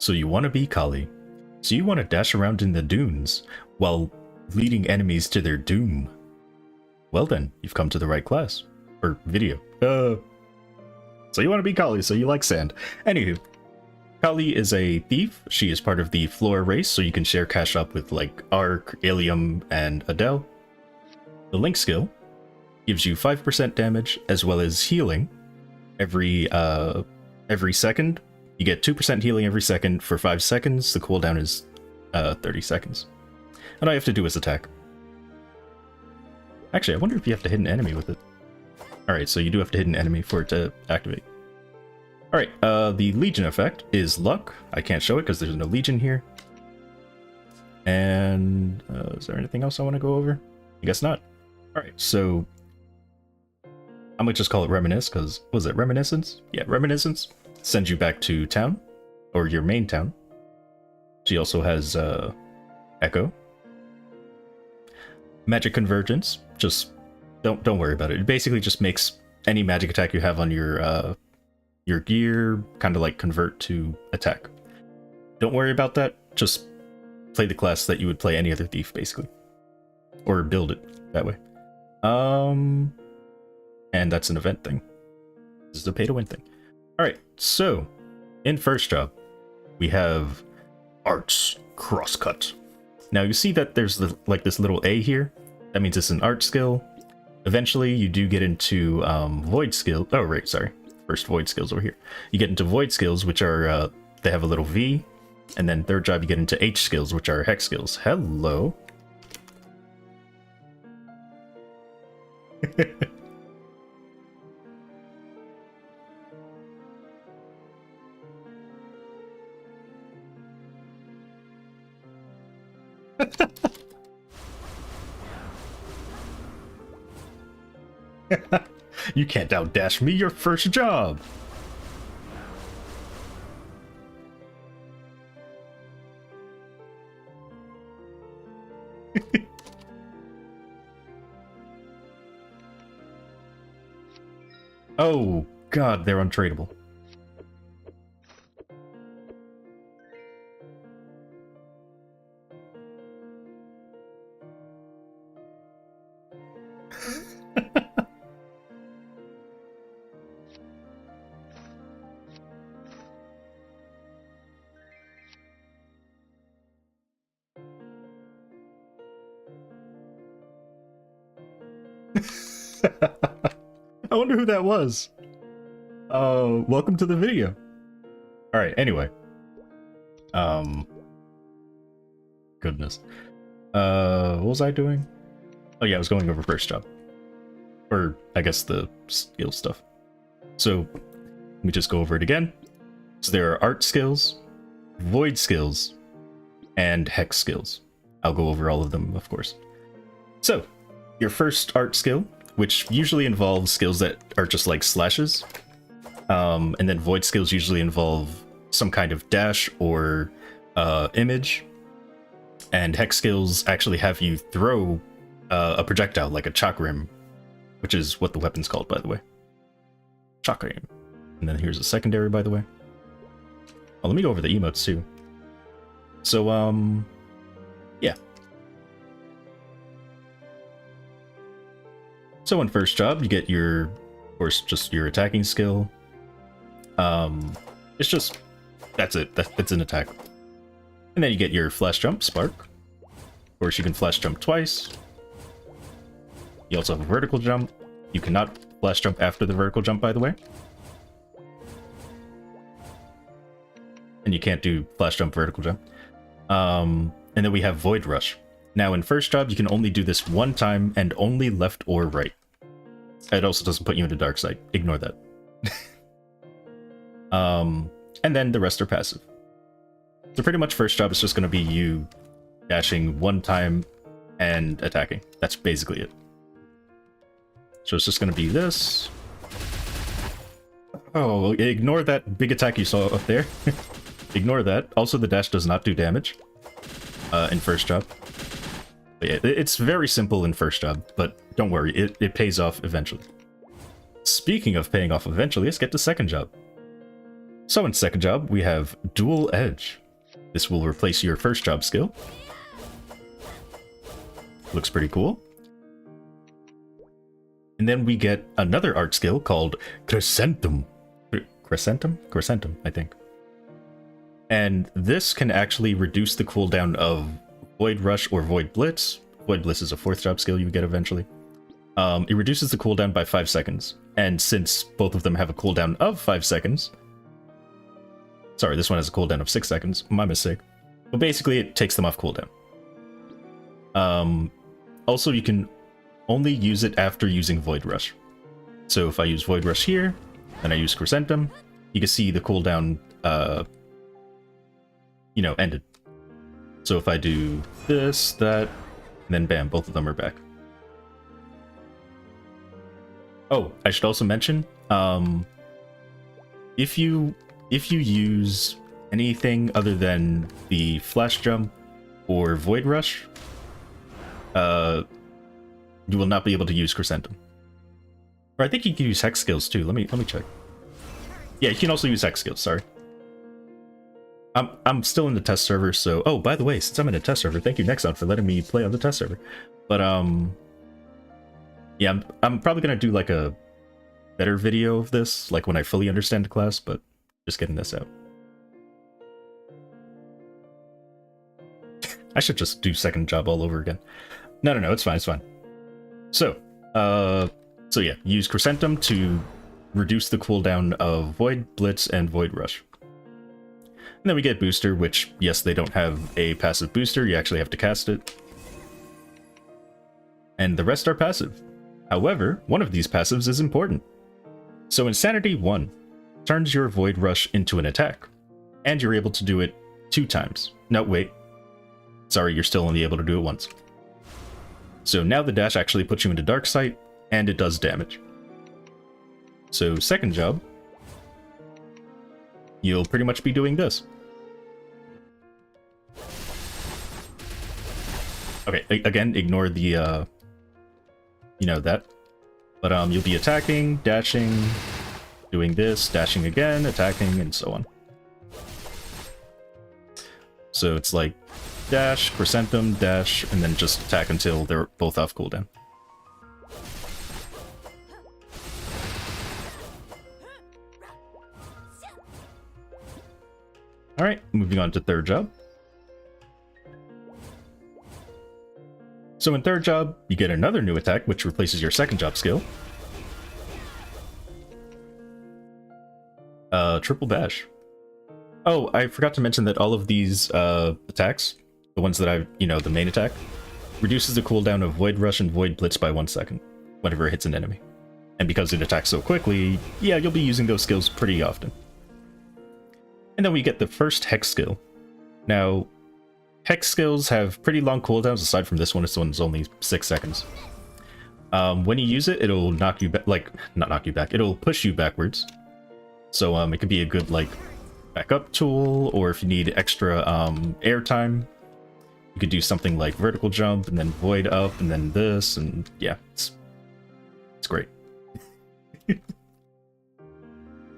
So you want to be Khali. So you want to dash around in the dunes while leading enemies to their doom. Well then, you've come to the right class. Or video. So you want to be Khali, so you like sand. Anywho, Khali is a thief. She is part of the Flora race, so you can share cash up with like Ark, Ilium, and Adele. The Link skill gives you 5% damage as well as healing every second. You get 2% healing every second for 5 seconds. The cooldown is 30 seconds. And all you have to do is attack. Actually, I wonder if you have to hit an enemy with it. Alright, so you do have to hit an enemy for it to activate. Alright, the Legion effect is luck. I can't show it because there's no Legion here. And is there anything else I want to go over? I guess not. Alright, so I'm gonna just call it Reminisce because, was it Reminiscence? Yeah, Reminiscence sends you back to town, or your main town. She also has Echo. Magic Convergence, just don't worry about it. It basically just makes any magic attack you have on your gear kind of like convert to attack. Don't worry about that. Just play the class that you would play any other thief, basically, or build it that way. And that's an event thing. This is a pay-to-win thing. Alright, so in first job, we have Arts Crosscut. Now you see that there's like this little A here. That means it's an art skill. Eventually you do get into void skill. Oh, right, sorry. First void skills over here. You get into void skills, which are, they have a little V. And then third job, you get into H skills, which are hex skills. Hello. You can't outdash me, your first job. Oh god, they're untradeable. I wonder who that was. Welcome to the video. Alright, anyway. Goodness. What was I doing? Oh yeah, I was going over first job. Or, I guess the skill stuff. So, let me just go over it again. So there are art skills, void skills, and hex skills. I'll go over all of them, of course. So, your first art skill, which usually involves skills that are just like slashes. And then void skills usually involve some kind of dash or image. And hex skills actually have you throw a projectile, like a chakram, which is what the weapon's called, by the way. Chakram. And then here's a secondary, by the way. Oh, let me go over the emotes too. So, yeah. So in first job, you get your, of course, just your attacking skill. It's just, that's it. That's an attack. And then you get your flash jump, spark. Of course, you can flash jump twice. You also have a vertical jump. You cannot flash jump after the vertical jump, by the way. And you can't do flash jump, vertical jump. And then we have void rush. Now in first job, you can only do this one time and only left or right. It also doesn't put you into dark side. Ignore that. And then the rest are passive. So pretty much first job is just going to be you dashing one time and attacking. That's basically it. So it's just going to be this. Oh, ignore that big attack you saw up there. Ignore that. Also, the dash does not do damage in first job. But yeah, it's very simple in first job, but don't worry, it pays off eventually. Speaking of paying off eventually, let's get to second job. So in second job, we have Dual Edge. This will replace your first job skill. Looks pretty cool. And then we get another art skill called Crescentum. Crescentum, I think. And this can actually reduce the cooldown of Void Rush or Void Blitz. Void Blitz is a fourth job skill you get eventually. It reduces the cooldown by 5 seconds. And since both of them have a cooldown of 5 seconds... Sorry, this one has a cooldown of 6 seconds. My mistake. But basically, it takes them off cooldown. Also, you can only use it after using Void Rush. So if I use Void Rush here, and I use Crescentum, you can see the cooldown, ended. So if I do this, that, and then bam, both of them are back. Oh, I should also mention, if you use anything other than the Flash Jump or Void Rush, you will not be able to use Crescentum. Or I think you can use Hex skills too. Let me check. Yeah, you can also use Hex skills, sorry. I'm still in the test server, so... Oh, by the way, since I'm in a test server, thank you, Nexon, for letting me play on the test server. But, yeah, I'm probably gonna do, like, a better video of this, like, when I fully understand the class, but just getting this out. I should just do second job all over again. No, it's fine, it's fine. So yeah, use Crescentum to reduce the cooldown of Void, Blitz, and Void Rush. And then we get Booster, which, yes, they don't have a passive booster, you actually have to cast it. And the rest are passive. However, one of these passives is important. So Insanity 1 turns your Void Rush into an attack, and you're able to do it 2 times. No, wait. Sorry, you're still only able to do it once. So now the dash actually puts you into Dark Sight, and it does damage. So second job, you'll pretty much be doing this. Okay, again, ignore the, that. But you'll be attacking, dashing, doing this, dashing again, attacking, and so on. So it's like dash, Crescentum, dash, and then just attack until they're both off cooldown. Alright, moving on to third job. So in third job, you get another new attack, which replaces your second job skill. Triple Bash. Oh, I forgot to mention that all of these attacks, the ones that the main attack, reduces the cooldown of Void Rush and Void Blitz by 1 second whenever it hits an enemy. And because it attacks so quickly, yeah, you'll be using those skills pretty often. And then we get the first Hex skill. Now, Hex skills have pretty long cooldowns. Aside from this one, this one's only 6 seconds. When you use it, it'll knock you back, not knock you back, it'll push you backwards. So it could be a good backup tool, or if you need extra air time, you could do something like vertical jump and then void up and then this, and yeah, it's great.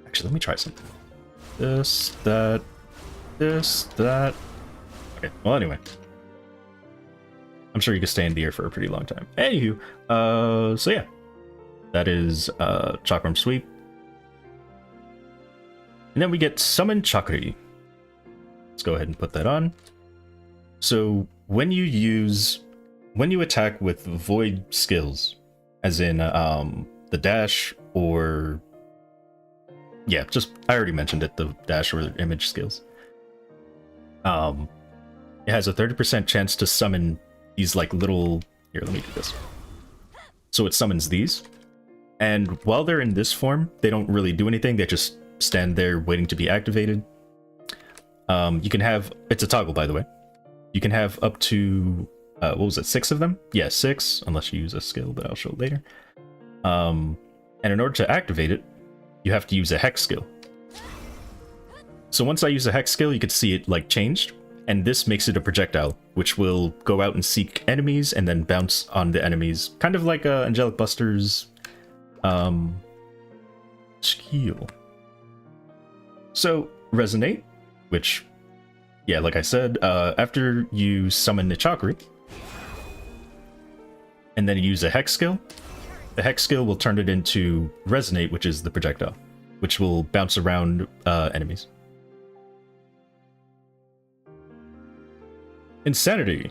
Actually, let me try something. This, that. Okay, well, anyway. I'm sure you can stay in the air for a pretty long time. Anywho, so yeah. That is Chakram Sweep. And then we get Summon Chakri. Let's go ahead and put that on. So when you attack with Void skills, as in the dash or... Yeah, I already mentioned it, the dash or image skills. It has a 30% chance to summon these little... Here, let me do this. So it summons these. And while they're in this form, they don't really do anything. They just stand there waiting to be activated. You can have... It's a toggle, by the way. You can have up to... what was it? 6 of them? Yeah, 6, unless you use a skill that I'll show later. And in order to activate it, you have to use a Hex skill. So once I use a Hex skill, you can see it changed, and this makes it a projectile, which will go out and seek enemies and then bounce on the enemies, kind of like Angelic Buster's skill. So, Resonate, which, yeah, like I said, after you summon the Chakri, and then use a Hex skill, the Hex skill will turn it into Resonate, which is the projectile, which will bounce around enemies. Insanity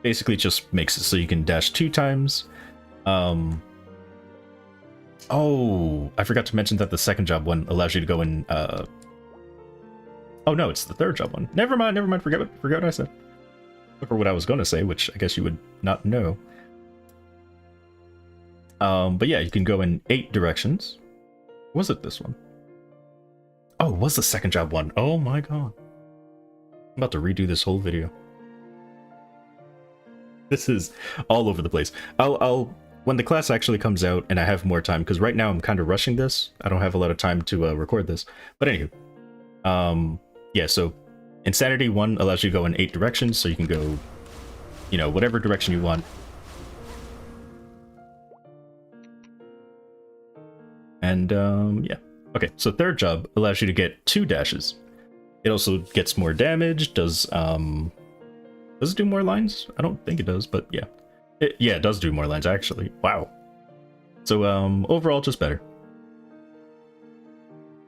basically just makes it so you can dash 2 times. Oh, I forgot to mention that the second job one allows you to go in. Oh no, it's the third job one. Never mind. Forget what I said. For what I was going to say, which I guess you would not know. But yeah, you can go in 8 directions. Was it this one? Oh, it was the second job one. Oh my god. I'm about to redo this whole video. This is all over the place. I'll when the class actually comes out and I have more time, because right now I'm kind of rushing this. I don't have a lot of time to record this. But anywho, yeah, so Insanity 1 allows you to go in 8 directions, so you can go, you know, whatever direction you want. And yeah. Okay, so third job allows you to get 2 dashes. It also gets more damage, does it do more lines? I don't think it does, but yeah. It does do more lines, actually. Wow. So, overall, just better.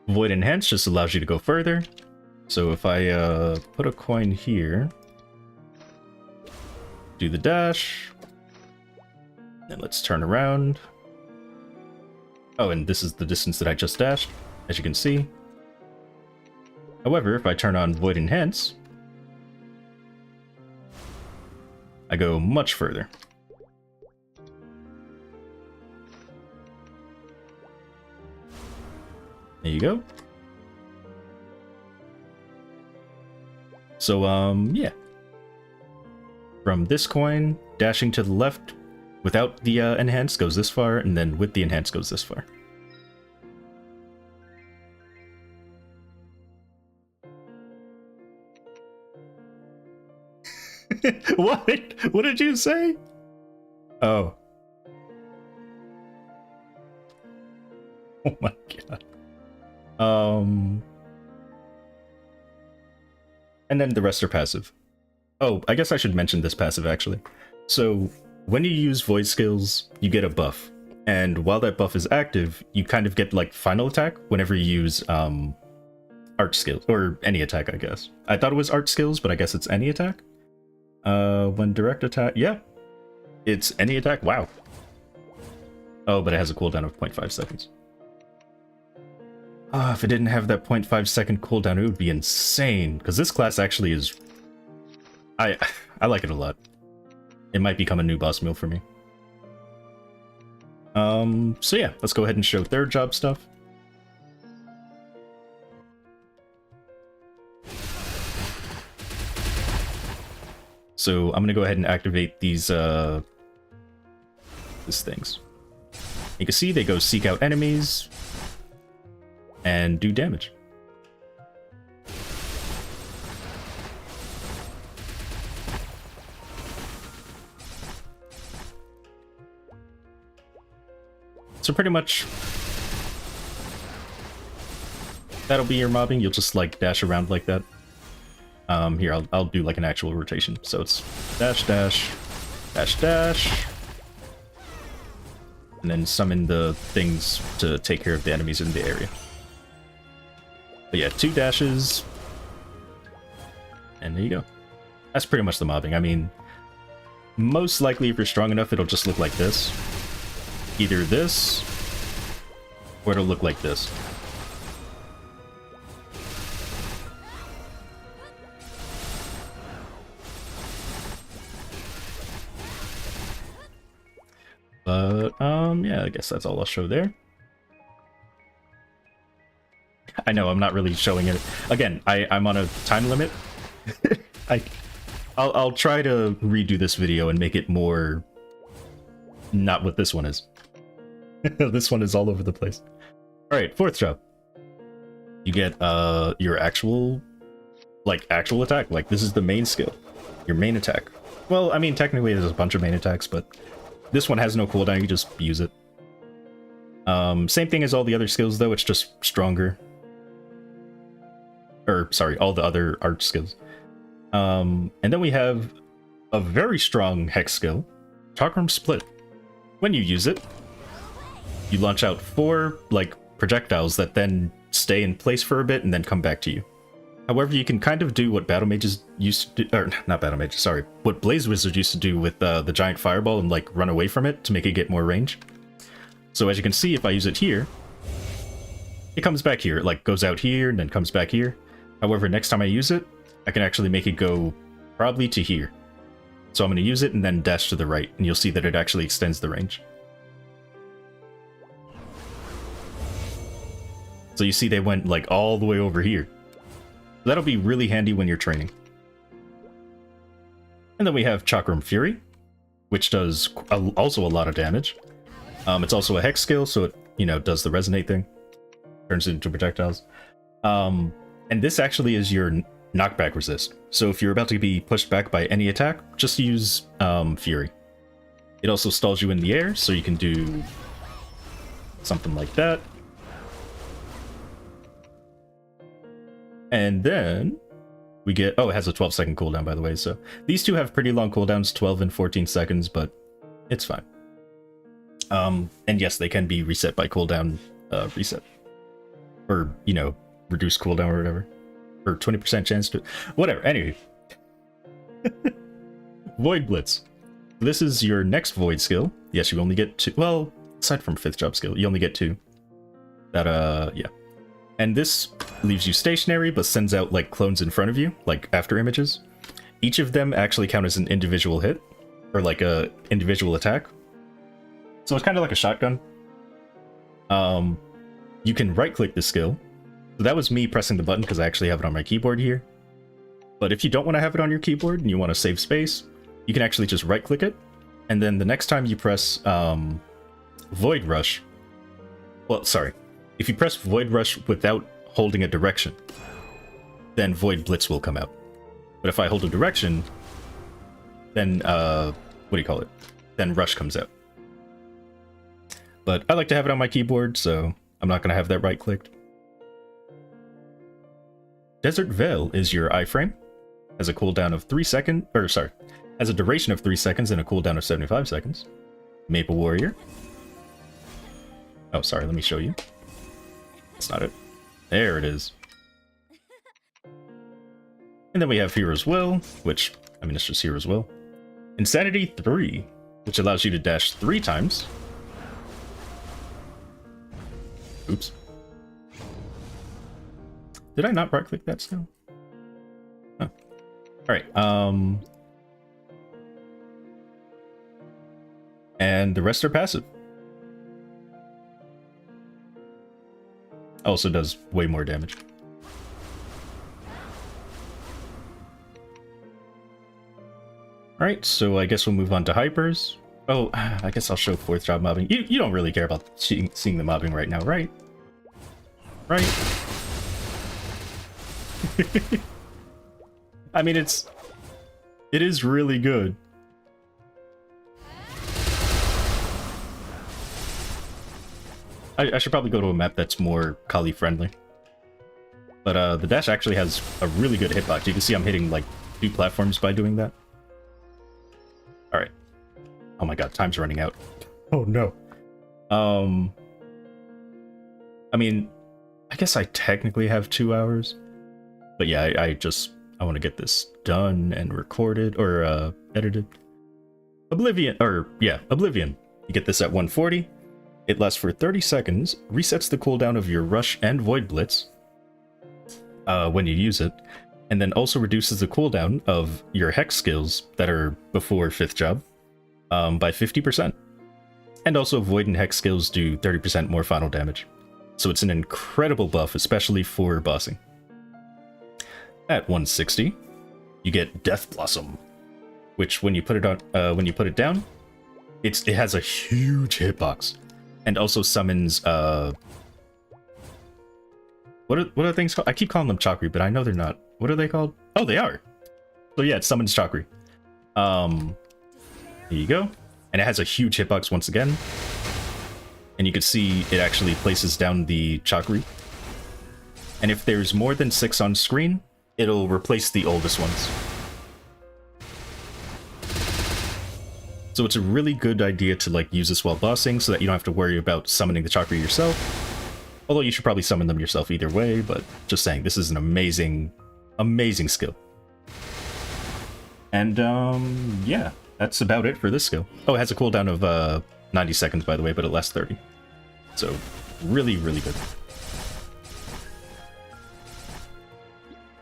Void Enhance just allows you to go further. So if I put a coin here, do the dash, and let's turn around. Oh, and this is the distance that I just dashed, as you can see. However, if I turn on Void Enhance, I go much further. There you go. So, yeah. From this coin, dashing to the left without the enhance goes this far, and then with the enhance goes this far. What? What did you say? Oh. Oh my god. And then the rest are passive. Oh, I guess I should mention this passive actually. So when you use void skills, you get a buff. And while that buff is active, you kind of get like final attack whenever you use art skills, or any attack, I guess. I thought it was art skills, but I guess it's any attack. When direct attack, yeah, it's any attack. Wow. Oh, but it has a cooldown of 0.5 seconds. If it didn't have that 0.5 second cooldown, it would be insane. Because this class actually is... I like it a lot. It might become a new boss meal for me. So yeah, let's go ahead and show third job stuff. So I'm gonna go ahead and activate these things. You can see they go seek out enemies and do damage. So pretty much that'll be your mobbing. You'll just like dash around like that. Here, I'll do like an actual rotation. So it's dash, dash, dash, dash, and then summon the things to take care of the enemies in the area. But yeah, 2 dashes, and there you go. That's pretty much the mobbing. I mean, most likely if you're strong enough, it'll just look like this. Either this, or it'll look like this. But, yeah, I guess that's all I'll show there. I know, I'm not really showing it. Again, I'm on a time limit. I'll try to redo this video and make it more... not what this one is. This one is all over the place. Alright, fourth job. You get, your actual attack. Like, this is the main skill. Your main attack. Well, I mean, technically there's a bunch of main attacks, but... this one has no cooldown, you just use it. Same thing as all the other skills though, it's just stronger. or sorry, all the other arch skills. And then we have a very strong hex skill, Chakram Split. When you use it, you launch out 4 like projectiles that then stay in place for a bit and then come back to you. However, you can kind of do what battle mages used to do, or not battle mages, sorry, what Blaze Wizards used to do with the giant fireball and like run away from it to make it get more range. So as you can see, if I use it here, it comes back here. It like goes out here and then comes back here. However, next time I use it, I can actually make it go probably to here. So I'm going to use it and then dash to the right, and you'll see that it actually extends the range. So you see they went like all the way over here. That'll be really handy when you're training. And then we have Chakram Fury, which does also a lot of damage. It's also a hex skill, so it, you know, does the resonate thing. Turns it into projectiles. And this actually is your knockback resist. So if you're about to be pushed back by any attack, just use Fury. It also stalls you in the air, so you can do something like that. And then we get, oh, it has a 12-second cooldown, by the way. So these two have pretty long cooldowns, 12 and 14 seconds, but it's fine. And yes, they can be reset by cooldown reset. Or, you know, reduced cooldown or whatever. Or 20% chance to, whatever, anyway. Void Blitz. This is your next Void skill. Yes, you only get 2, well, aside from 5th job skill, you only get 2. That, yeah. And this leaves you stationary, but sends out like clones in front of you, like after images. Each of them actually count as an individual hit, or like a individual attack. So it's kind of like a shotgun. You can right-click the skill. So that was me pressing the button because I actually have it on my keyboard here. But if you don't want to have it on your keyboard and you want to save space, you can actually just right-click it. And then the next time you press Void Rush, well, sorry. If you press Void Rush without holding a direction, then Void Blitz will come out. But if I hold a direction, then, what do you call it? Then Rush comes out. But I like to have it on my keyboard, so I'm not going to have that right-clicked. Desert Veil is your iframe. Has a cooldown of 3 seconds, or sorry, has a duration of 3 seconds and a cooldown of 75 seconds. Maple Warrior. Oh, sorry, let me show you. That's not it. There it is. And then we have Hero's Will, which, I mean, it's just Hero's Will. Insanity 3, which allows you to dash 3 times. Oops. Did I not right-click that still? Oh. Alright, and the rest are passive. Also does way more damage. Alright, so I guess we'll move on to hypers. Oh, I guess I'll show 4th job mobbing. You don't really care about seeing the mobbing right now, right? Right? I mean, it is really good. I should probably go to a map that's more Khali friendly. But the dash actually has a really good hitbox. You can see I'm hitting like 2 platforms by doing that. Alright. Oh my god, time's running out. Oh no. I mean, I guess I technically have 2 hours. But yeah, I want to get this done and recorded, or edited. Oblivion. You get this at 140. It lasts for 30 seconds, resets the cooldown of your Rush and Void Blitz when you use it, and then also reduces the cooldown of your Hex skills that are before 5th job by 50%. And also Void and Hex skills do 30% more final damage. So it's an incredible buff, especially for bossing. At 160, you get Death Blossom, which when you put it on, down, it has a huge hitbox. And also summons, what are things called? I keep calling them Chakri, but I know they're not. What are they called? Oh, they are. So yeah, it summons Chakri. Here you go. And it has a huge hitbox once again. And you can see it actually places down the Chakri. And if there's more than 6 on screen, it'll replace the oldest ones. So it's a really good idea to like use this while bossing so that you don't have to worry about summoning the chakra yourself. Although you should probably summon them yourself either way, but just saying, this is an amazing, amazing skill. And yeah, that's about it for this skill. Oh, it has a cooldown of 90 seconds, by the way, but it lasts 30. So really, really good.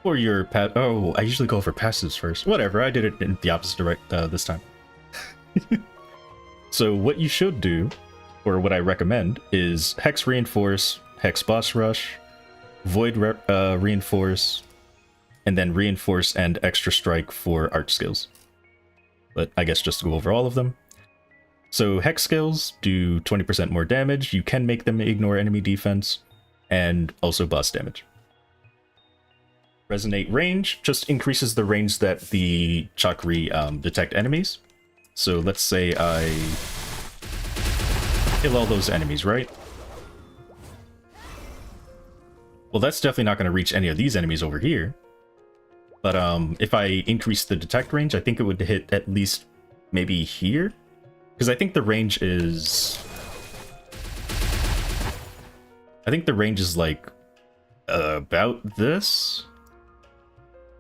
For your oh, I usually go for passives first. Whatever, I did it in the opposite this time. So what you should do, or what I recommend, is Hex Reinforce, Hex Boss Rush, Void Reinforce, and then Reinforce and Extra Strike for art skills. But I guess just to go over all of them. So Hex skills do 20% more damage. You can make them ignore enemy defense, and also boss damage. Resonate range just increases the range that the chakri detect enemies. So let's say I kill all those enemies, right? Well, that's definitely not going to reach any of these enemies over here. But if I increase the detect range, I think it would hit at least maybe here. Because I think the range is... I think the range is like about this,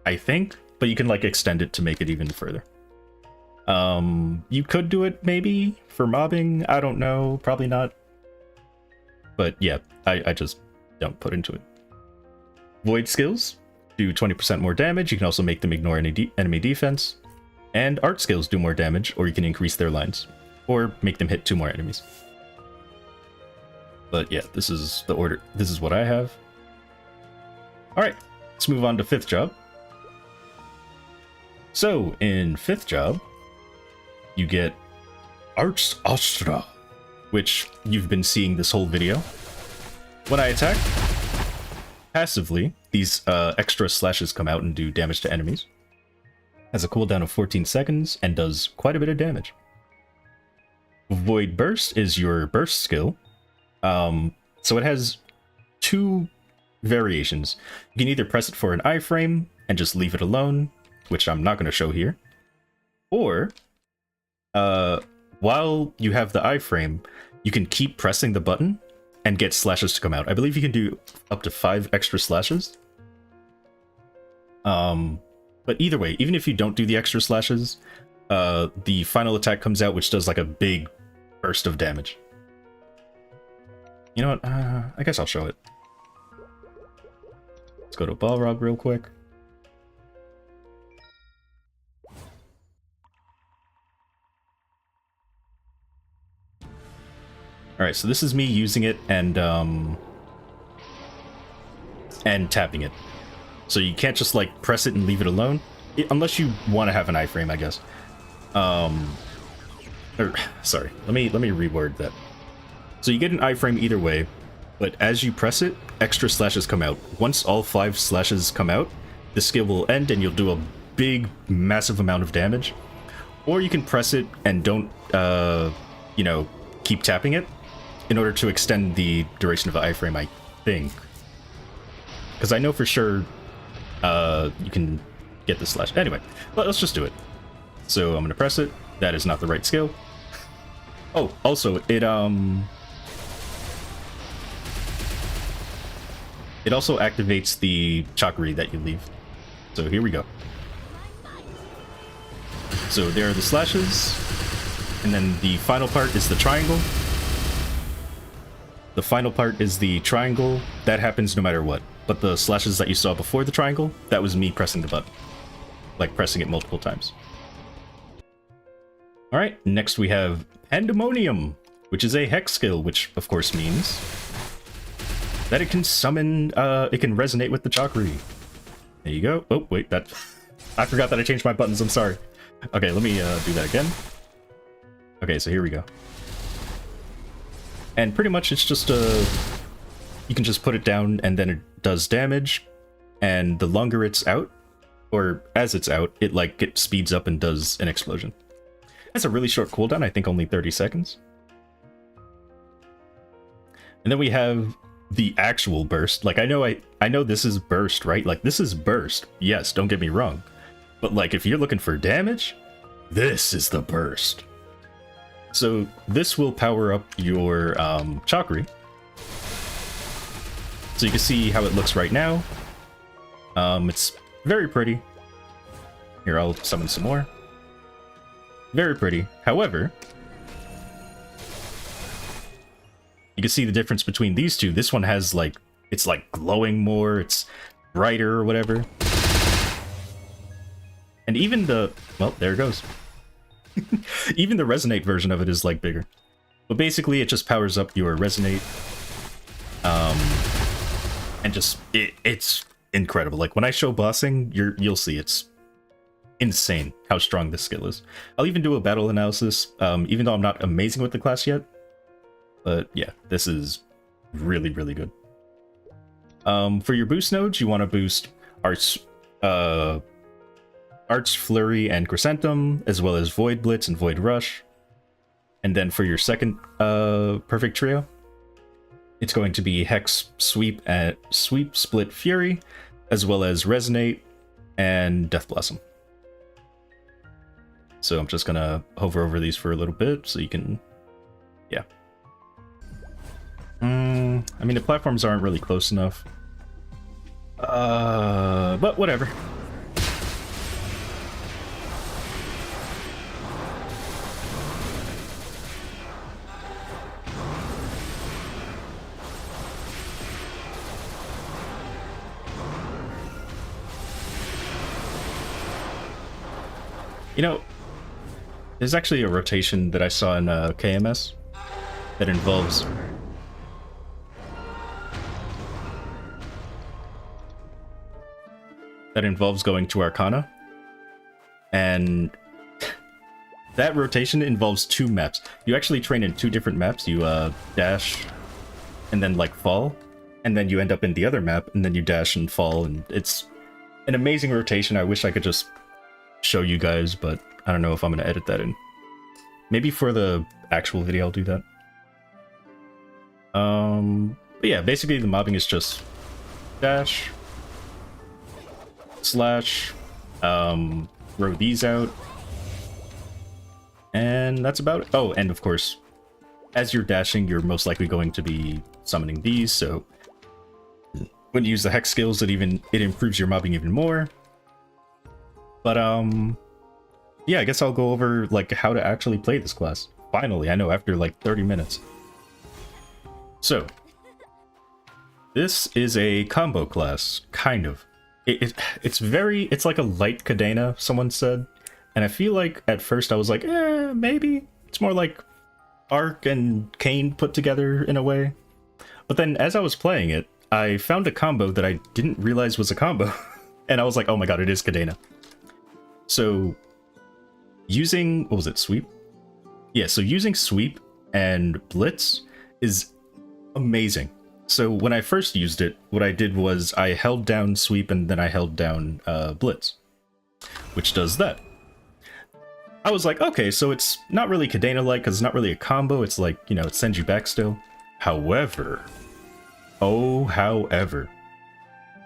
I think. But you can like extend it to make it even further. You could do it maybe for mobbing. I don't know. Probably not. But yeah, I just don't put into it. Void skills do 20% more damage. You can also make them ignore any enemy defense. And art skills do more damage, or you can increase their lines. Or make them hit 2 more enemies. But yeah, this is the order. This is what I have. Alright, let's move on to 5th job. So, in 5th job, you get Arts Astra, which you've been seeing this whole video. When I attack, passively, these extra slashes come out and do damage to enemies. Has a cooldown of 14 seconds and does quite a bit of damage. Void Burst is your burst skill. So it has 2 variations. You can either press it for an iframe and just leave it alone, which I'm not going to show here. Or, while you have the iframe, you can keep pressing the button and get slashes to come out. I believe you can do up to 5 extra slashes. But either way, even if you don't do the extra slashes, the final attack comes out, which does like a big burst of damage. You know what? I guess I'll show it. Let's go to Balrog real quick. Alright, so this is me using it and tapping it. So you can't just like press it and leave it alone, unless you want to have an iframe, I guess. Sorry, let me reword that. So you get an iframe either way, but as you press it, extra slashes come out. Once all 5 slashes come out, the skill will end and you'll do a big, massive amount of damage. Or you can press it and don't, you know, keep tapping it in order to extend the duration of the iframe, I think. Because I know for sure you can get the slash. Anyway, let's just do it. So I'm going to press it. That is not the right skill. Oh, also, it also activates the chakri that you leave. So here we go. So there are the slashes, and then the final part is the triangle. The final part is the triangle. That happens no matter what. But the slashes that you saw before the triangle, that was me pressing the button. Like pressing it multiple times. Alright, next we have Pandemonium, which is a hex skill, which of course means that it can summon, it can resonate with the chakri. There you go. Oh, wait, I forgot that I changed my buttons, I'm sorry. Okay, let me do that again. Okay, so here we go. And pretty much it's just you can just put it down and then it does damage, and the longer it's out, or as it's out, it speeds up and does an explosion. That's a really short cooldown, I think only 30 seconds. And then we have the actual burst. Like, I know this is burst, right? Like, this is burst. Yes, don't get me wrong. But like, if you're looking for damage, this is the burst. So this will power up your Chakri. So you can see how it looks right now. It's very pretty. Here, I'll summon some more. Very pretty. However, you can see the difference between these two. This one has like, it's like glowing more, it's brighter or whatever. And even the, well, there it goes. Even the Resonate version of it is like bigger. But basically it just powers up your Resonate. And just, it's incredible. Like when I show bossing, you'll see it's insane how strong this skill is. I'll even do a battle analysis, even though I'm not amazing with the class yet. But yeah, this is really, really good. For your boost nodes, you want to boost Arch Flurry and Chrysanthemum, as well as Void Blitz and Void Rush. And then for your second perfect trio, it's going to be Hex, Sweep, Split, Fury, as well as Resonate and Death Blossom. So I'm just gonna hover over these for a little bit so you can, yeah. I mean, the platforms aren't really close enough. But whatever. You know, there's actually a rotation that I saw in KMS that involves going to Arcana, and that rotation involves 2 maps. You actually train in 2 different maps. You dash and then like fall, and then you end up in the other map, and then you dash and fall, and it's an amazing rotation. I wish I could just show you guys, but I don't know if I'm going to edit that in. Maybe for the actual video I'll do that. But yeah, basically the mobbing is just dash, slash, row these out, and that's about it. Oh, and of course, as you're dashing, you're most likely going to be summoning these, so when you use the hex skills, it improves your mobbing even more. But yeah, I guess I'll go over like how to actually play this class. Finally, I know, after like 30 minutes. So, this is a combo class, kind of. It's like a light Cadena, someone said. And I feel like at first I was like, maybe. It's more like Arc and Kane put together in a way. But then as I was playing it, I found a combo that I didn't realize was a combo. And I was like, oh my god, it is Cadena. So, using, what was it, Sweep? Yeah, so using Sweep and Blitz is amazing. So when I first used it, what I did was I held down Sweep and then I held down Blitz, which does that. I was like, okay, so it's not really Cadena-like because it's not really a combo. It's like, you know, it sends you back still. However,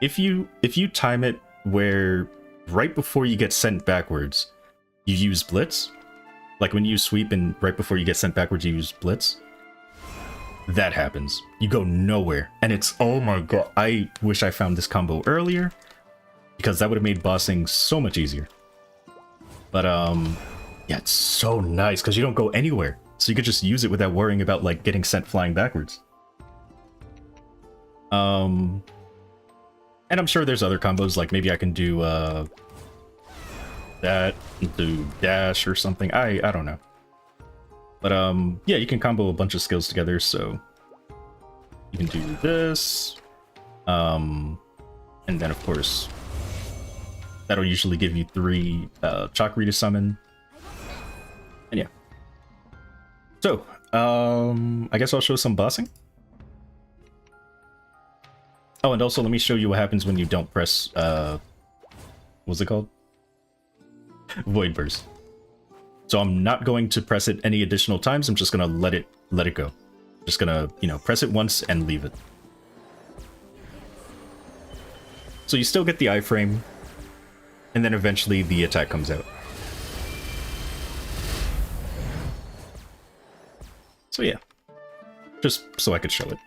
if you time it where right before you get sent backwards, you use Blitz, like when you sweep and right before you get sent backwards, you use Blitz, that happens. You go nowhere. And it's, oh my god, I wish I found this combo earlier, because that would have made bossing so much easier. But, yeah, it's so nice, because you don't go anywhere. So you could just use it without worrying about, like, getting sent flying backwards. And I'm sure there's other combos, like maybe I can do, that, do dash or something. I don't know. But, yeah, you can combo a bunch of skills together, so you can do this. And then, of course, that'll usually give you 3 Chakri to summon. And yeah. So, I guess I'll show some bossing. Oh, and also let me show you what happens when you don't press, what's it called? Void Burst. So I'm not going to press it any additional times. I'm just gonna let it go. Just gonna, you know, press it once and leave it. So you still get the iframe, and then eventually the attack comes out. So yeah, just so I could show it.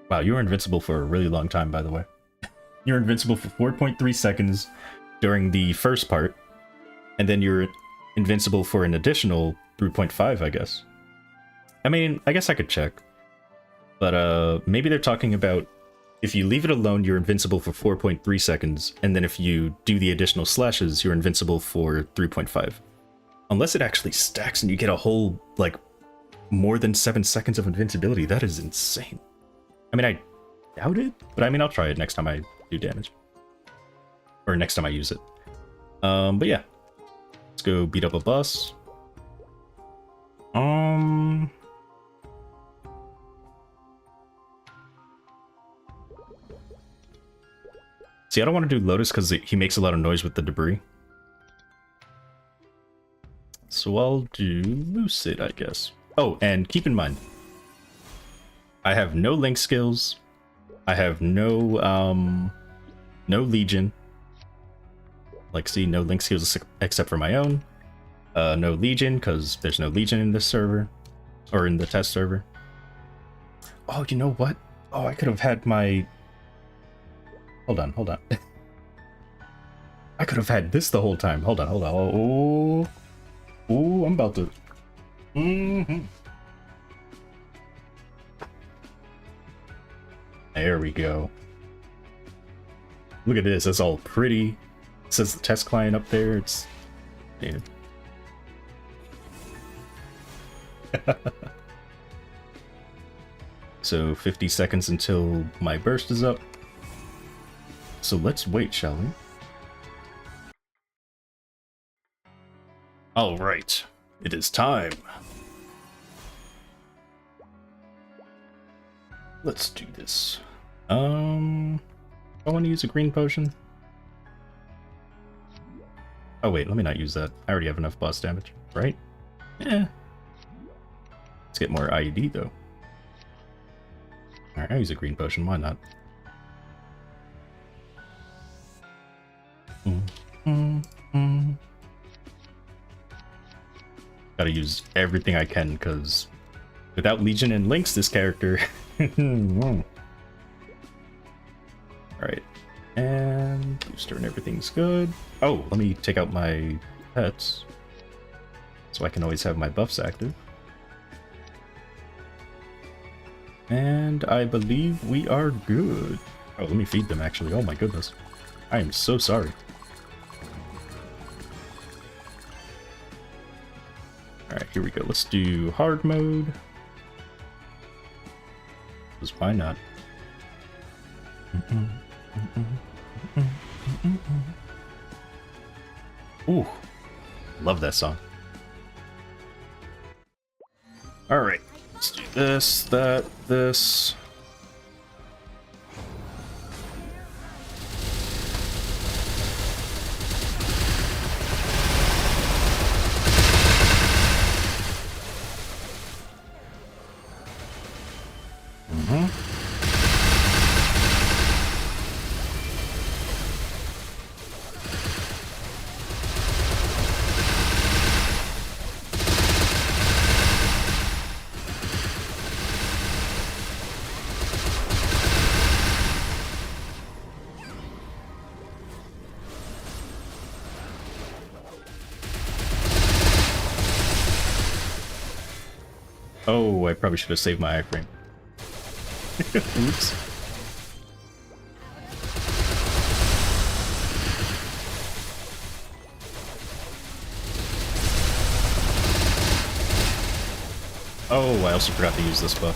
Wow, you were invincible for a really long time, by the way. You're invincible for 4.3 seconds during the first part, and then you're invincible for an additional 3.5, I guess. I mean, I guess I could check. But maybe they're talking about if you leave it alone, you're invincible for 4.3 seconds, and then if you do the additional slashes, you're invincible for 3.5. Unless it actually stacks and you get a whole, like, more than 7 seconds of invincibility. That is insane. I mean, I doubt it, but I mean, I'll try it next time I do damage. Or next time I use it. But yeah. Let's go beat up a boss. See, I don't want to do Lotus because he makes a lot of noise with the debris. So I'll do Lucid, I guess. Oh, and keep in mind, I have no Link skills. I have no Legion. Like, see, no Link skills except for my own. No Legion, because there's no Legion in this server. Or in the test server. Oh, you know what? Oh, I could have had my... Hold on. I could have had this the whole time. Hold on. Oh, I'm about to... There we go. Look at this. It's all pretty. It says the test client up there. It's... Dude. So 50 seconds until my burst is up. So let's wait, shall we? All right, it is time. Let's do this. I want to use a green potion. Oh wait, let me not use that. I already have enough boss damage, right? Yeah. Let's get more IED though. Alright, I'll use a green potion, why not? Gotta use everything I can, because without Legion and Links, this character... Alright. And booster and everything's good. Oh, let me take out my pets, so I can always have my buffs active. And I believe we are good. Oh, let me feed them, actually. Oh my goodness. I am so sorry. Alright, here we go. Let's do hard mode. Because why not? Ooh. Love that song. Alright. Let's do this, that, this. Oh, I probably should have saved my iframe. Oops. Oh, I also forgot to use this buff.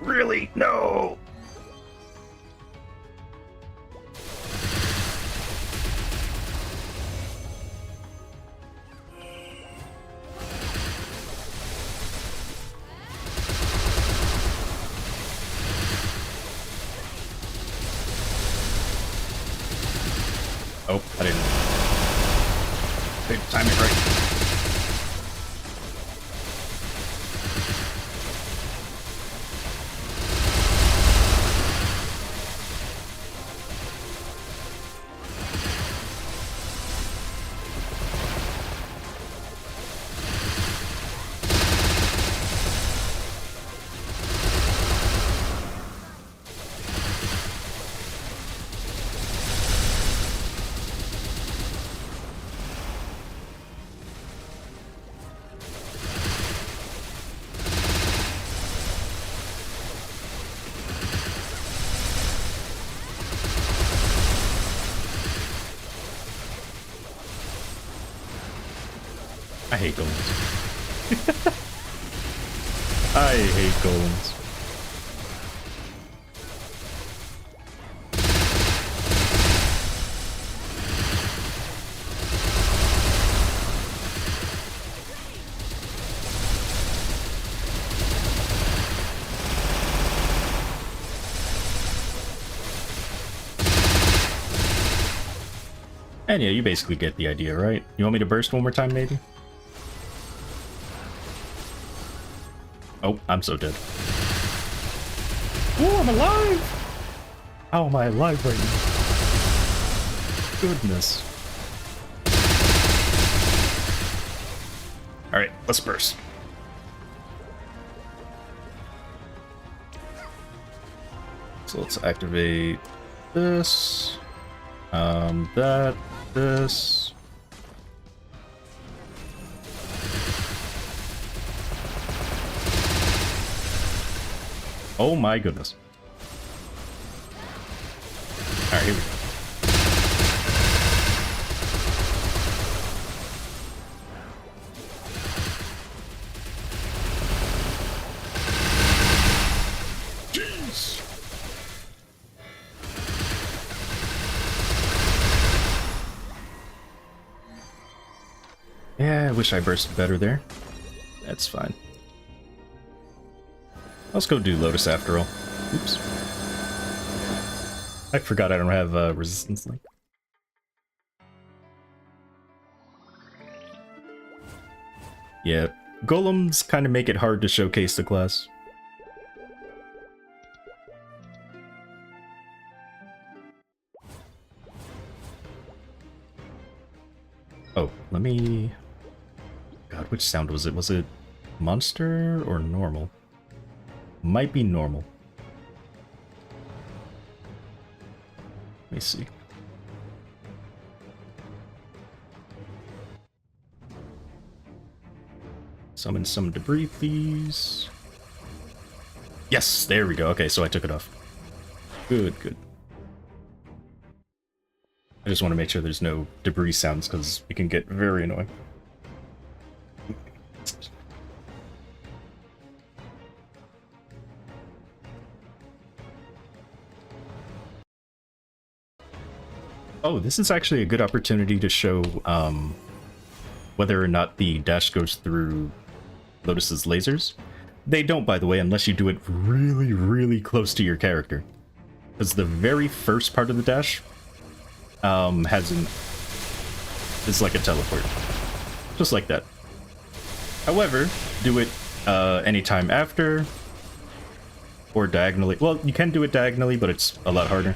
Really? No! Oh, I didn't time it right. I hate golems. I hate golems. And yeah, you basically get the idea, right? You want me to burst one more time, maybe? Oh, I'm so dead. Oh, I'm alive! How am I alive right now? Goodness. Alright, let's burst. So let's activate this. This. Oh my goodness. Alright, here we go. Jeez. Yeah, I wish I bursted better there. That's fine. Let's go do Lotus after all. Oops. I forgot I don't have resistance link. Yeah, golems kind of make it hard to showcase the class. Oh, let me... God, which sound was it? Was it monster or normal? Might be normal. Let me see. Summon some debris, please. Yes, there we go. Okay, so I took it off. Good, good. I just want to make sure there's no debris sounds because it can get very annoying. Oh, this is actually a good opportunity to show whether or not the dash goes through Lotus's lasers. They don't, by the way, unless you do it really, really close to your character. Because the very first part of the dash is like a teleport. Just like that. However, do it anytime after, or diagonally. Well, you can do it diagonally, but it's a lot harder.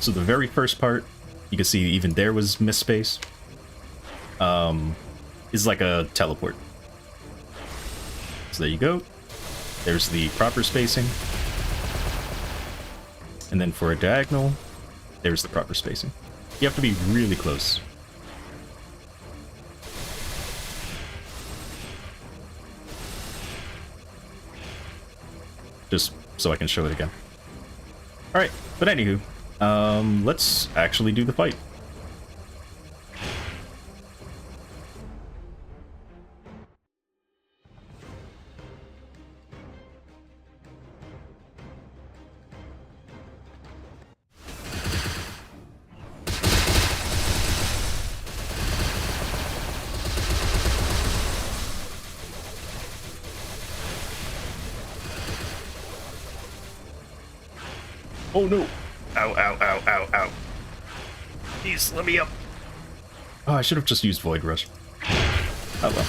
So the very first part, you can see even there was missed space, is like a teleport. So there you go. There's the proper spacing. And then for a diagonal, there's the proper spacing. You have to be really close. Just so I can show it again. Alright, but anywho, let's actually do the fight. Oh no! Ow, ow, ow, ow, ow. Please, let me up. Oh, I should have just used Void Rush. Oh well.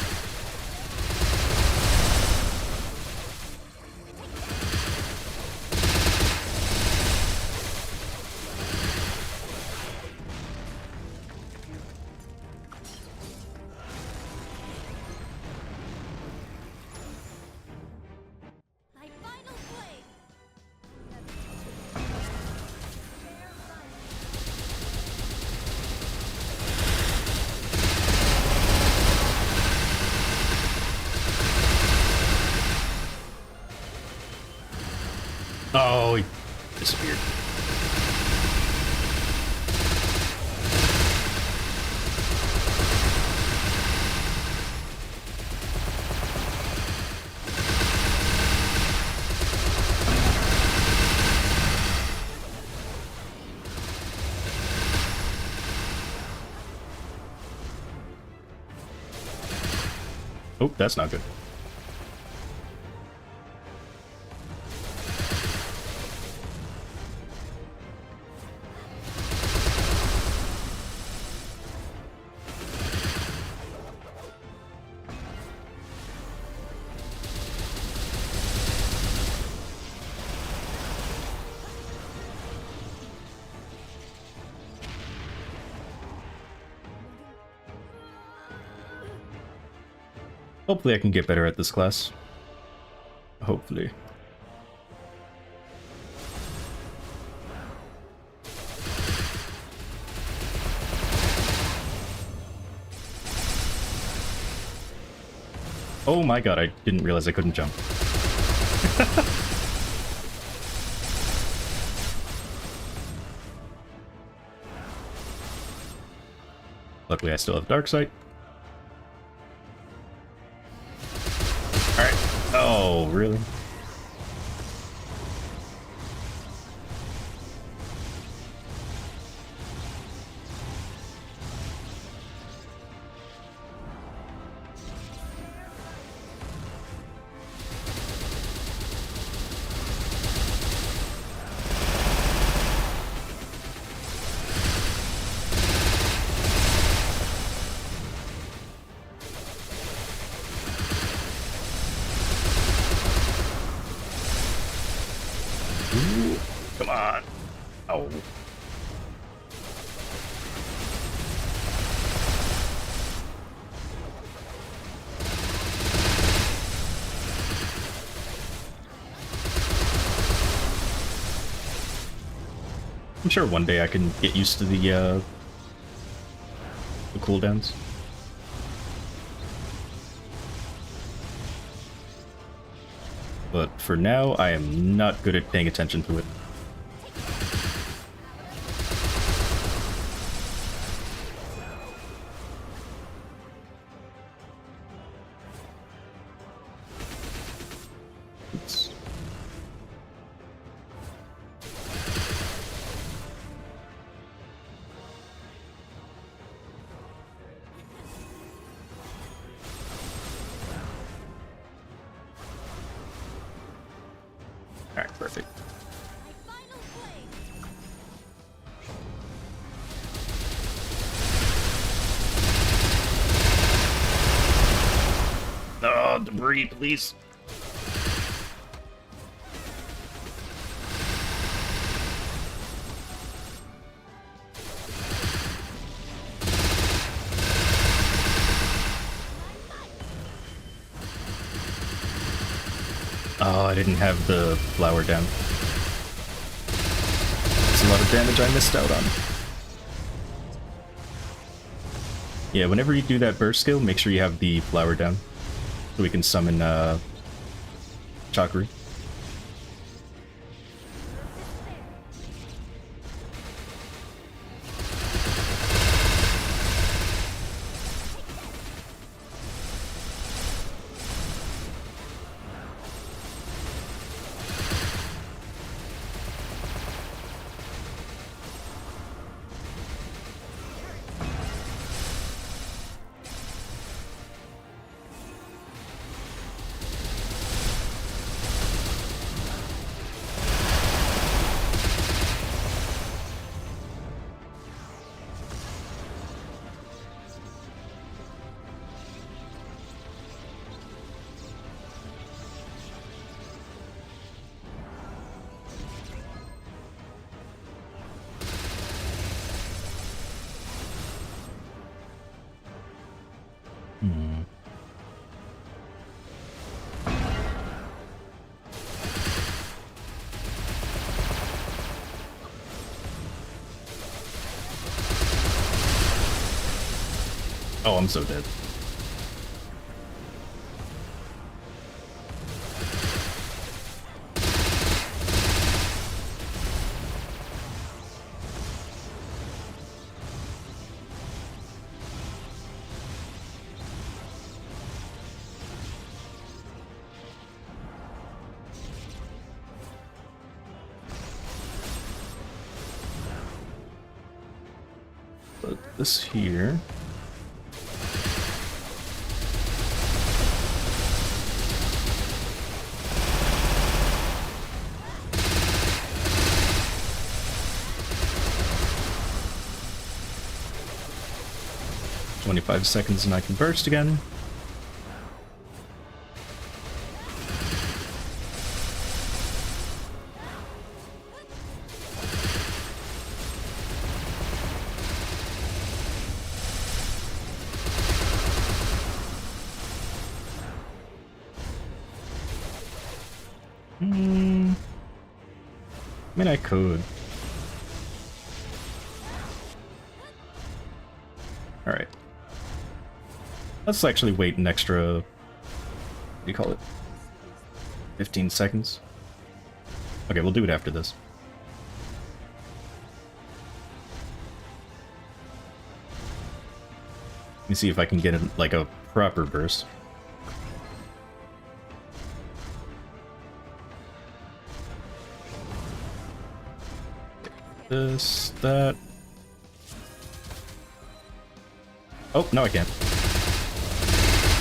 Oh, he disappeared. Oh, that's not good. Hopefully I can get better at this class. Hopefully. Oh my god, I didn't realize I couldn't jump. Luckily I still have Dark Sight. Alright. Oh, really? Ooh, come on. Oh. I'm sure one day I can get used to the cooldowns. But for now, I am not good at paying attention to it. Oops. Alright, perfect. Oh, debris, please. Oh, I didn't have the flower down. That's a lot of damage I missed out on. Yeah, whenever you do that burst skill, make sure you have the flower down. So we can summon Chakri. Oh, I'm so dead. Put this here. 25 seconds and I can burst again. I mean, I could. Alright. Let's actually wait an extra... What do you call it? 15 seconds? Okay, we'll do it after this. Let me see if I can get like a proper burst. This, that. Oh, no I can't.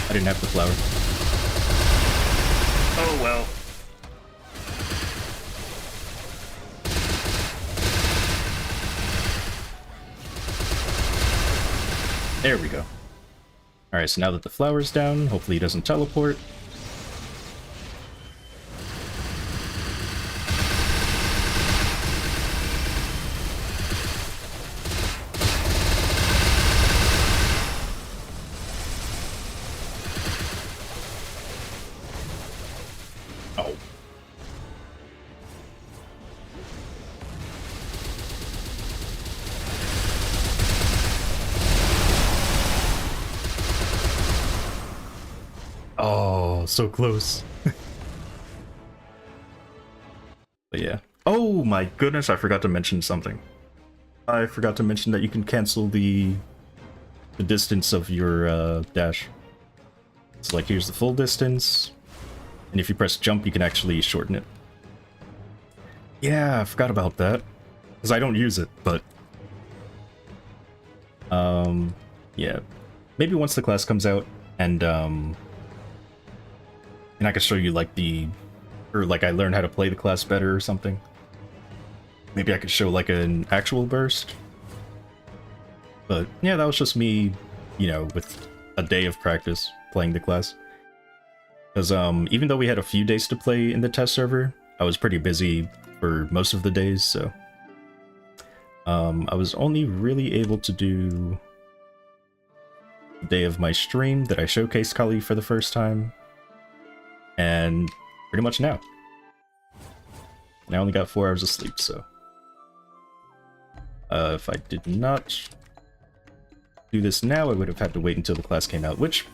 I didn't have the flower. Oh well. There we go. Alright, so now that the flower's down, hopefully he doesn't teleport. Oh, so close. But yeah. Oh my goodness, I forgot to mention something. I forgot to mention that you can cancel the distance of your dash. So like here's the full distance, and if you press jump you can actually shorten it. Yeah, I forgot about that. Because I don't use it, but... yeah. Maybe once the class comes out, and I can show you like or like I learned how to play the class better or something. Maybe I could show like an actual burst. But yeah, that was just me, you know, with a day of practice playing the class. Because even though we had a few days to play in the test server, I was pretty busy for most of the days, so... I was only really able to do the day of my stream that I showcased Khali for the first time. And pretty much now. And I only got 4 hours of sleep, so... if I did not do this now, I would have had to wait until the class came out, which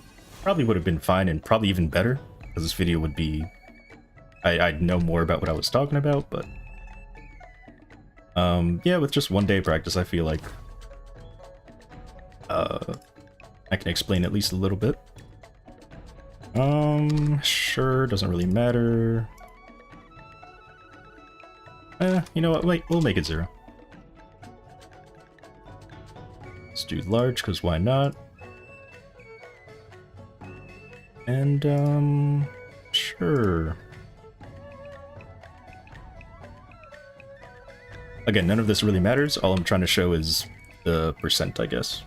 probably would have been fine and probably even better, because this video would be... I'd know more about what I was talking about, but... yeah, with just one day of practice, I feel like... I can explain at least a little bit. Sure, doesn't really matter. You know what, wait, we'll make it 0. Let's do large, because why not? And, sure. Again, none of this really matters, all I'm trying to show is the percent, I guess.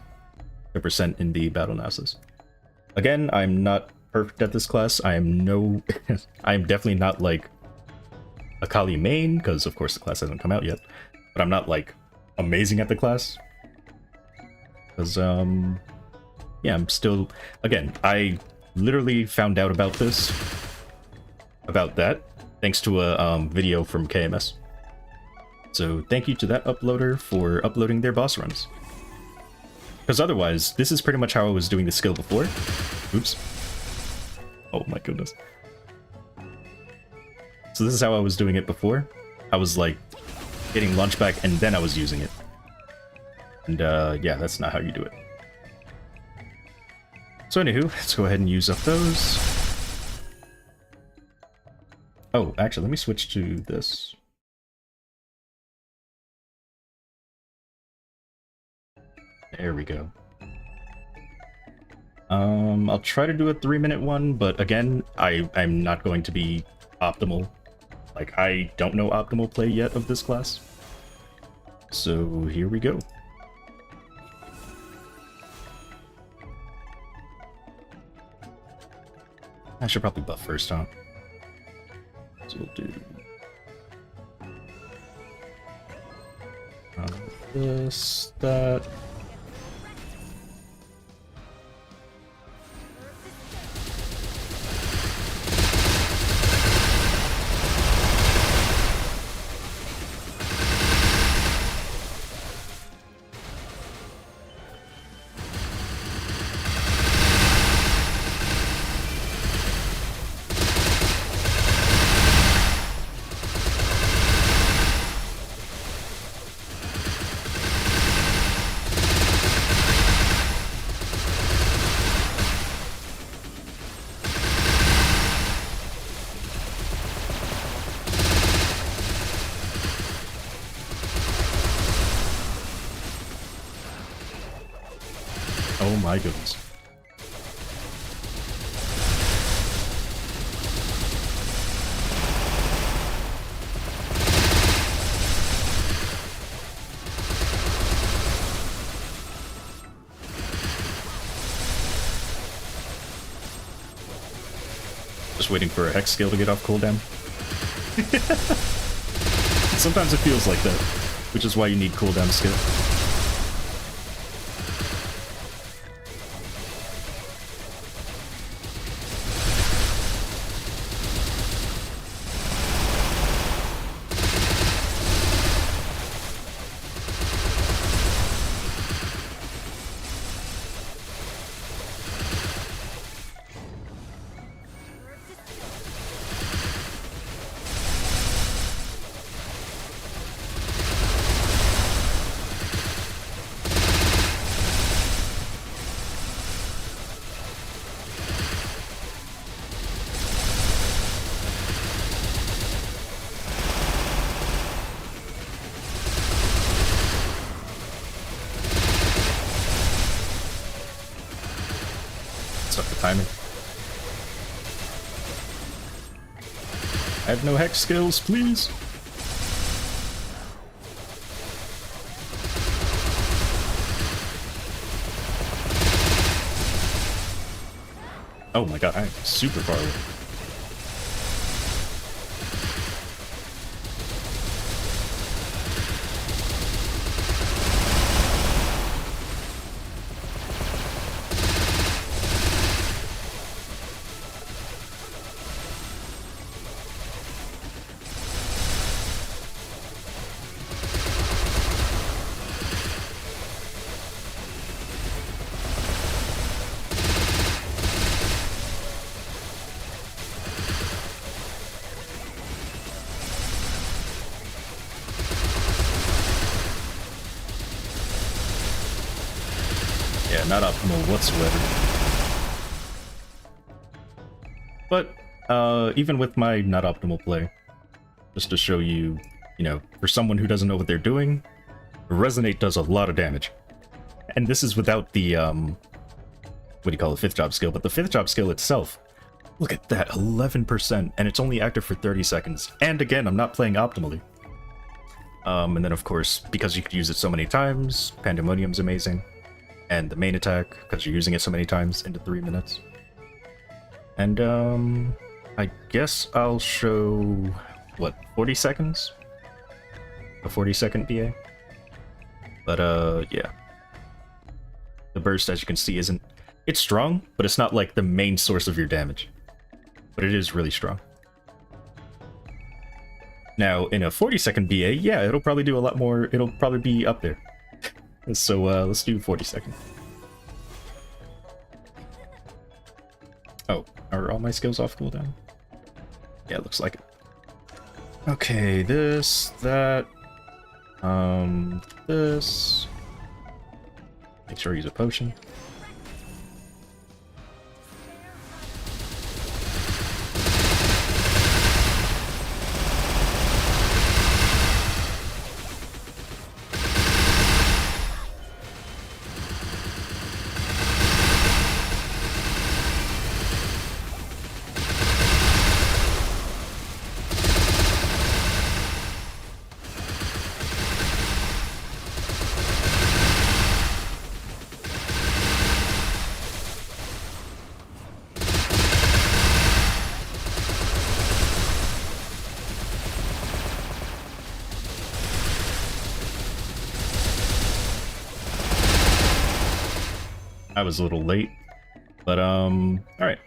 The percent in the battle analysis. Again, I'm not perfect at this class. I am I'm definitely not like a Khali main, because of course the class hasn't come out yet, but I'm not like amazing at the class. Because yeah, I'm still, again, I literally found out about that, thanks to a video from KMS. So thank you to that uploader for uploading their boss runs. Because otherwise, this is pretty much how I was doing the skill before. Oops. Oh my goodness. So this is how I was doing it before. I was like getting launch back and then I was using it. And yeah, that's not how you do it. So anywho, let's go ahead and use up those. Oh, actually, let me switch to this. There we go. I'll try to do a 3-minute one, but again, I'm not going to be optimal. Like, I don't know optimal play yet of this class. So here we go. I should probably buff first, huh? So we'll do this, that. Oh my goodness. Just waiting for a hex skill to get off cooldown. Sometimes it feels like that, which is why you need cooldown skill. Suck the timing. I have no hex skills, please. Oh my god, I'm super far away. Yeah, not optimal whatsoever. But, even with my not optimal play, just to show you, you know, for someone who doesn't know what they're doing, Resonate does a lot of damage. And this is without the, what do you call it, 5th job skill, but the 5th job skill itself, look at that, 11%, and it's only active for 30 seconds. And again, I'm not playing optimally. And then of course, because you could use it so many times, Pandemonium's amazing. And the main attack, because you're using it so many times, into 3 minutes. And, I guess I'll show, what, 40 seconds? A 40-second BA? But, yeah. The burst, as you can see, isn't... It's strong, but it's not, like, the main source of your damage. But it is really strong. Now, in a 40-second BA, yeah, it'll probably do a lot more... It'll probably be up there. So, let's do 40 seconds. Oh, are all my skills off cooldown? Yeah, looks like it. Okay, this, that, this. Make sure I use a potion. I was a little late, but all right.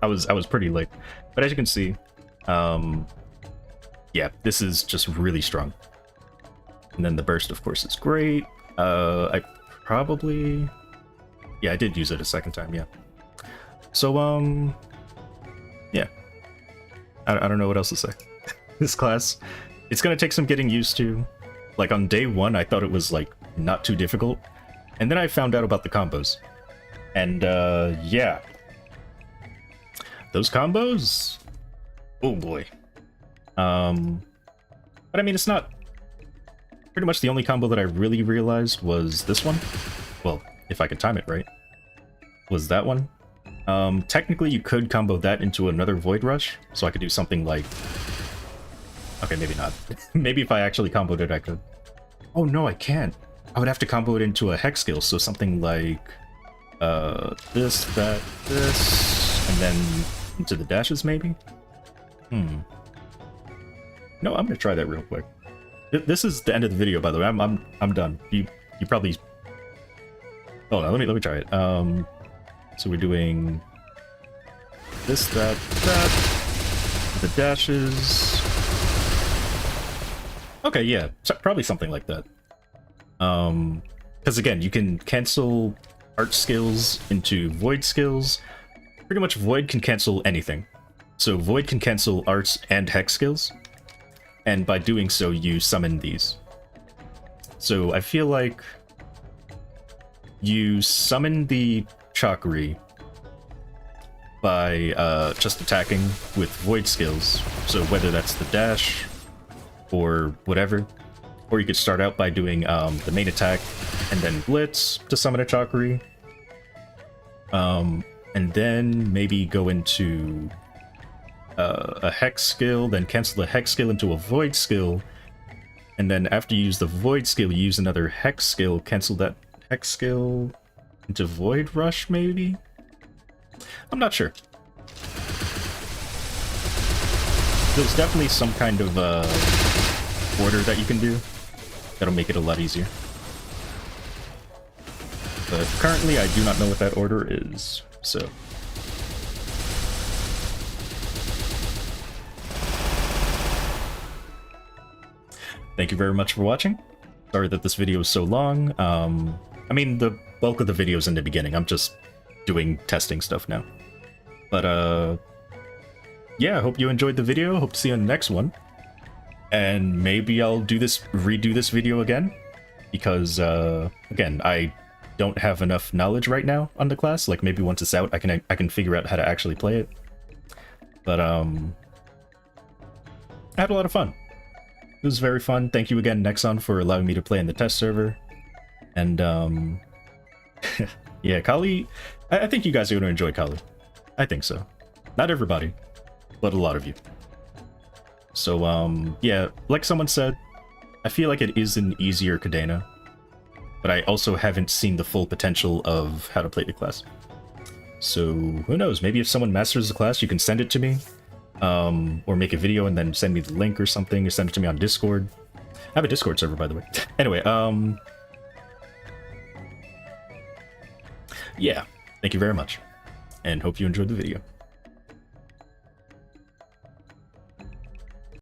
I was pretty late, but as you can see, yeah, this is just really strong. And then the burst, of course, is great. I probably, yeah, I did use it a second time, yeah. So yeah, I don't know what else to say. This class, it's gonna take some getting used to. Like on day one, I thought it was like not too difficult, and then I found out about the combos, and yeah, those combos, oh boy. But I mean, it's not. Pretty much the only combo that I really realized was this one. Well, if I could time it right, was that one. Technically, you could combo that into another Void Rush, so I could do something like. Okay, maybe not. Maybe if I actually comboed it, I could. Oh no, I can't. I would have to combo it into a Hex skill, so something like this, that, this, and then into the dashes, maybe. No, I'm gonna try that real quick. This is the end of the video, by the way. I'm done. You probably. Oh no, let me try it. So we're doing this, that, the dashes. Okay, yeah, so probably something like that. Because again, you can cancel art skills into void skills. Pretty much, void can cancel anything. So void can cancel arts and hex skills. And by doing so, you summon these. So I feel like you summon the Chakri by just attacking with void skills. So whether that's the dash or whatever, or you could start out by doing the main attack and then blitz to summon a Chakri, and then maybe go into a hex skill, then cancel the hex skill into a void skill, and then after you use the void skill, you use another hex skill, cancel that hex skill into void rush, maybe? I'm not sure. There's definitely some kind of order that you can do that'll make it a lot easier. But currently I do not know what that order is, so... Thank you very much for watching. Sorry that this video is so long. I mean, the bulk of the video is in the beginning. I'm just doing testing stuff now. But, yeah, I hope you enjoyed the video. Hope to see you in the next one. And maybe I'll redo this video again. Because, again, I don't have enough knowledge right now on the class. Like, maybe once it's out, I can figure out how to actually play it. But, I had a lot of fun. It was very fun. Thank you again, Nexon, for allowing me to play in the test server. And, yeah, Khali, I think you guys are going to enjoy Khali. I think so. Not everybody, but a lot of you. So, yeah, like someone said, I feel like it is an easier Cadena, but I also haven't seen the full potential of how to play the class. So, who knows? Maybe if someone masters the class, you can send it to me. Or make a video and then send me the link or something, or send it to me on Discord. I have a Discord server, by the way. Anyway, yeah, thank you very much, and hope you enjoyed the video.